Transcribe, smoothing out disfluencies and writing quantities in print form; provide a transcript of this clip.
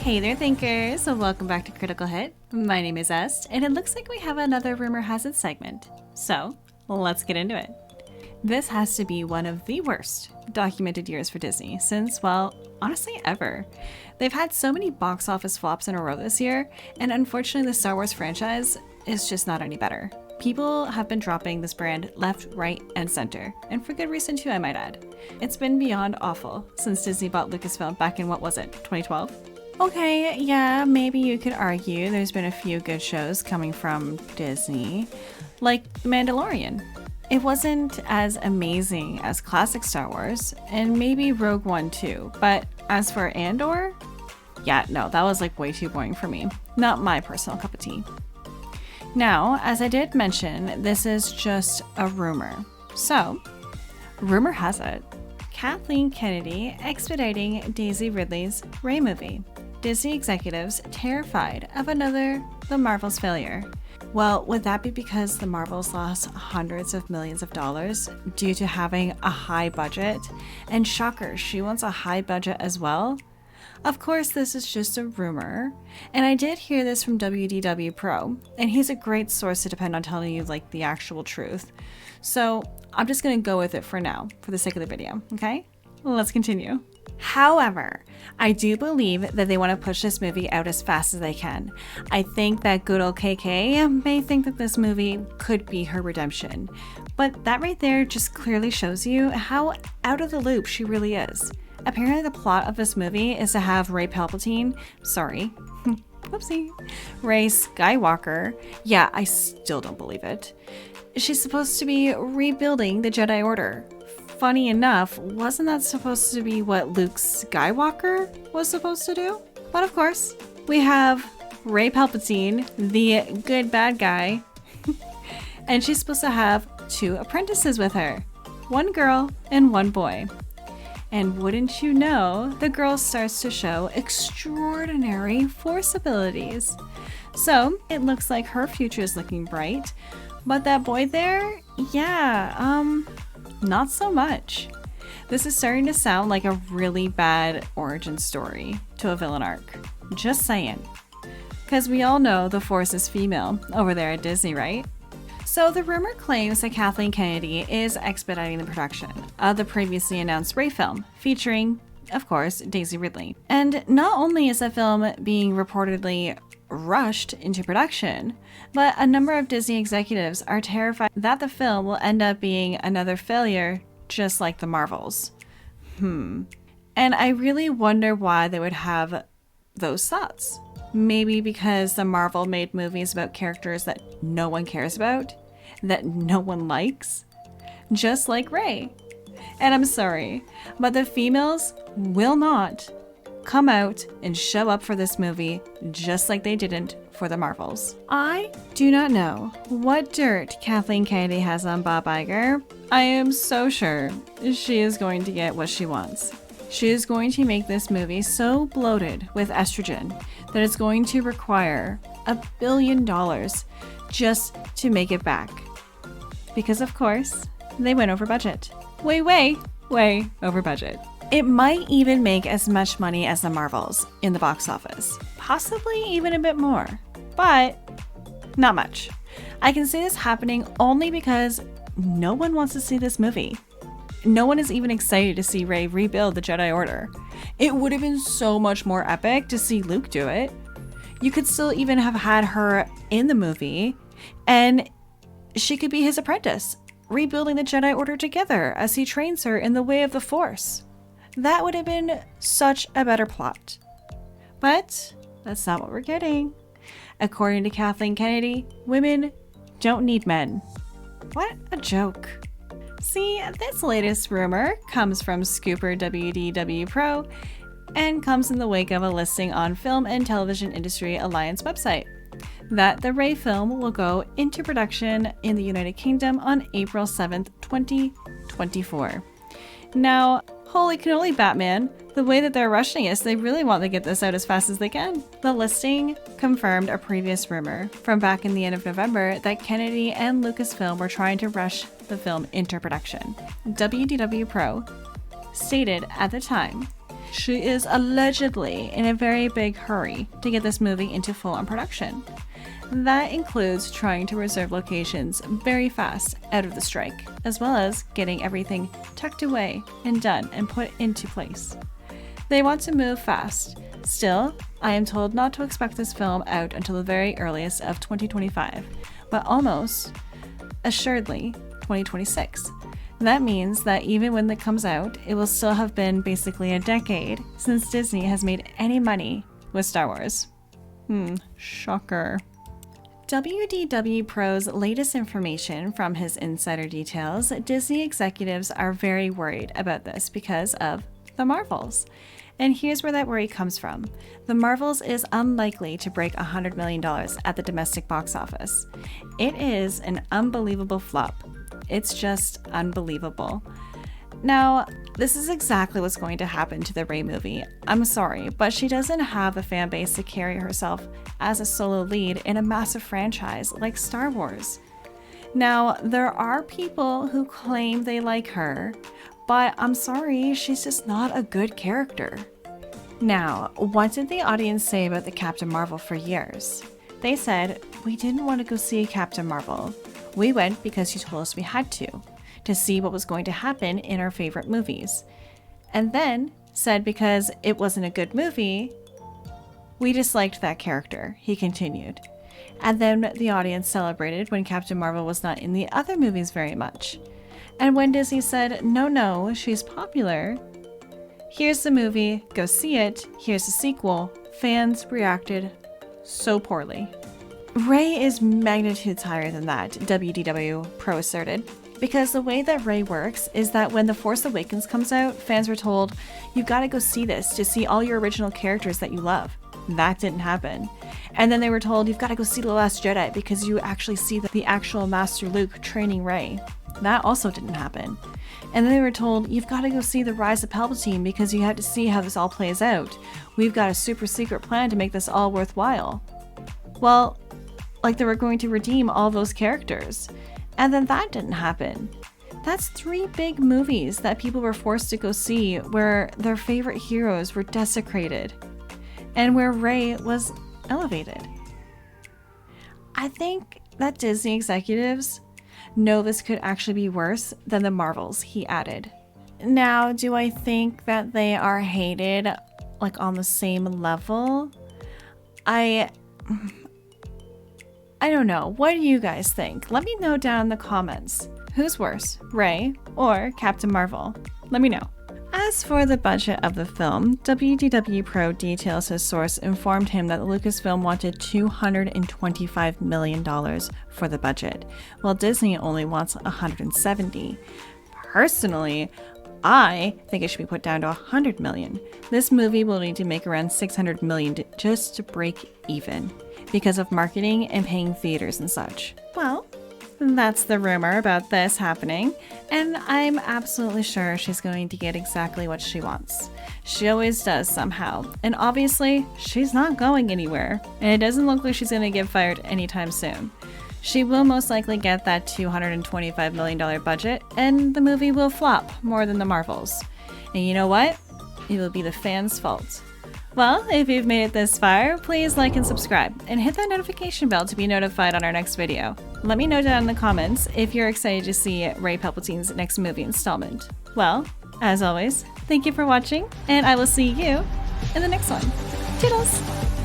Hey there, thinkers! So welcome back to Critical Hit. My name is Est, and it looks like we have another Rumor Has It segment. So, let's get into it. This has to be one of the worst documented years for Disney since, well, honestly, ever. They've had so many box office flops in a row this year, and unfortunately the Star Wars franchise is just not any better. People have been dropping this brand left, right, and center, and for good reason too, I might add. It's been beyond awful since Disney bought Lucasfilm back in, 2012? Okay, yeah, maybe you could argue there's been a few good shows coming from Disney, like The Mandalorian. It wasn't as amazing as classic Star Wars, and maybe Rogue One too, but as for Andor? Yeah, no, that was like way too boring for me. Not my personal cup of tea. Now, as I did mention, this is just a rumor. So, rumor has it, Kathleen Kennedy expediting Daisy Ridley's Rey movie. Disney executives terrified of another The Marvels failure. Well, would that be because The Marvels lost hundreds of millions of dollars due to having a high budget? And shocker, she wants a high budget as well? Of course, this is just a rumor, and I did hear this from WDW Pro, and he's a great source to depend on telling you like the actual truth. So I'm just gonna go with it for now, for the sake of the video, okay? Let's continue. However, I do believe that they want to push this movie out as fast as they can. I think that good old KK may think that this movie could be her redemption, but that right there just clearly shows you how out of the loop she really is. Apparently the plot of this movie is to have Rey Palpatine, whoopsie, Rey Skywalker, yeah, I still don't believe it. She's supposed to be rebuilding the Jedi Order. Funny enough, wasn't that supposed to be what Luke Skywalker was supposed to do? But of course, we have Rey Palpatine, the good bad guy, and she's supposed to have two apprentices with her, one girl and one boy. And wouldn't you know, the girl starts to show extraordinary Force abilities. So it looks like her future is looking bright, but that boy there, yeah, not so much. This is starting to sound like a really bad origin story to a villain arc. Just saying. Because we all know the Force is female over there at Disney, right? So the rumor claims that Kathleen Kennedy is expediting the production of the previously announced Rey film, featuring, of course, Daisy Ridley. And not only is the film being reportedly rushed into production, but a number of Disney executives are terrified that the film will end up being another failure, just like The Marvels. And I really wonder why they would have those thoughts. Maybe because the Marvel made movies about characters that no one cares about, that no one likes, just like Rey. And I'm sorry, but the females will not come out and show up for this movie just like they didn't for the Marvels. I do not know what dirt Kathleen Kennedy has on Bob Iger. I am so sure she is going to get what she wants. She is going to make this movie so bloated with estrogen that it's going to require $1 billion just to make it back. Because of course, they went over budget. Way over budget. It might even make as much money as The Marvels in the box office. Possibly even a bit more. But not much. I can see this happening only because no one wants to see this movie. No one is even excited to see Rey rebuild the Jedi Order. It would have been so much more epic to see Luke do it. You could still even have had her in the movie, and she could be his apprentice, rebuilding the Jedi Order together as he trains her in the way of the Force. That would have been such a better plot. But that's not what we're getting. According to Kathleen Kennedy, women don't need men. What a joke. See, this latest rumor comes from Scooper WDW Pro and comes in the wake of a listing on Film and Television Industry Alliance website that the Rey film will go into production in the United Kingdom on April 7th, 2024. Now, holy cannoli, Batman, the way that they're rushing us, they really want to get this out as fast as they can. The listing confirmed a previous rumor from back in the end of November that Kennedy and Lucasfilm were trying to rush the film into production. WDW Pro stated at the time, she is allegedly in a very big hurry to get this movie into full-on production. That includes trying to reserve locations very fast out of the strike, as well as getting everything tucked away and done and put into place. They want to move fast. Still, I am told not to expect this film out until the very earliest of 2025, but almost assuredly 2026. That means that even when it comes out, it will still have been basically a decade since Disney has made any money with Star Wars. Shocker. WDW Pro's latest information from his insider details, Disney executives are very worried about this because of The Marvels. And here's where that worry comes from. The Marvels is unlikely to break $100 million at the domestic box office. It is an unbelievable flop. It's just unbelievable. Now, this is exactly what's going to happen to the Rey movie. I'm sorry, but she doesn't have a fan base to carry herself as a solo lead in a massive franchise like Star Wars. Now, there are people who claim they like her, but I'm sorry, she's just not a good character. Now, what did the audience say about the Captain Marvel for years? They said, "We didn't want to go see Captain Marvel. We went because you told us we had to see what was going to happen in our favorite movies." And then said because it wasn't a good movie, we disliked that character, he continued. And then the audience celebrated when Captain Marvel was not in the other movies very much. And when Disney said, no, she's popular, here's the movie, go see it, here's the sequel, fans reacted so poorly. Rey is magnitudes higher than that, WDW Pro asserted, because the way that Rey works is that when The Force Awakens comes out, fans were told, "You've got to go see this to see all your original characters that you love." That didn't happen. And then they were told, "You've got to go see The Last Jedi because you actually see the actual Master Luke training Rey." That also didn't happen. And then they were told, "You've got to go see The Rise of Palpatine because you have to see how this all plays out. We've got a super secret plan to make this all worthwhile." Well, like they were going to redeem all those characters. And then that didn't happen. That's 3 big movies that people were forced to go see where their favorite heroes were desecrated and where Rey was elevated. I think that Disney executives know this could actually be worse than The Marvels, he added. Now, do I think that they are hated like on the same level? I don't know. What do you guys think? Let me know down in the comments. Who's worse, Rey or Captain Marvel? Let me know. As for the budget of the film, WDW Pro details his source informed him that Lucasfilm wanted $225 million for the budget, while Disney only wants $170. Personally, I think it should be put down to $100 million. This movie will need to make around $600 million just to break even because of marketing and paying theaters and such. Well, that's the rumor about this happening, and I'm absolutely sure she's going to get exactly what she wants. She always does somehow, and obviously, she's not going anywhere, and it doesn't look like she's going to get fired anytime soon. She will most likely get that $225 million budget, and the movie will flop more than The Marvels. And you know what? It will be the fans' fault. Well, if you've made it this far, please like and subscribe, and hit that notification bell to be notified on our next video. Let me know down in the comments if you're excited to see Rey Palpatine's next movie installment. Well, as always, thank you for watching, and I will see you in the next one. Toodles!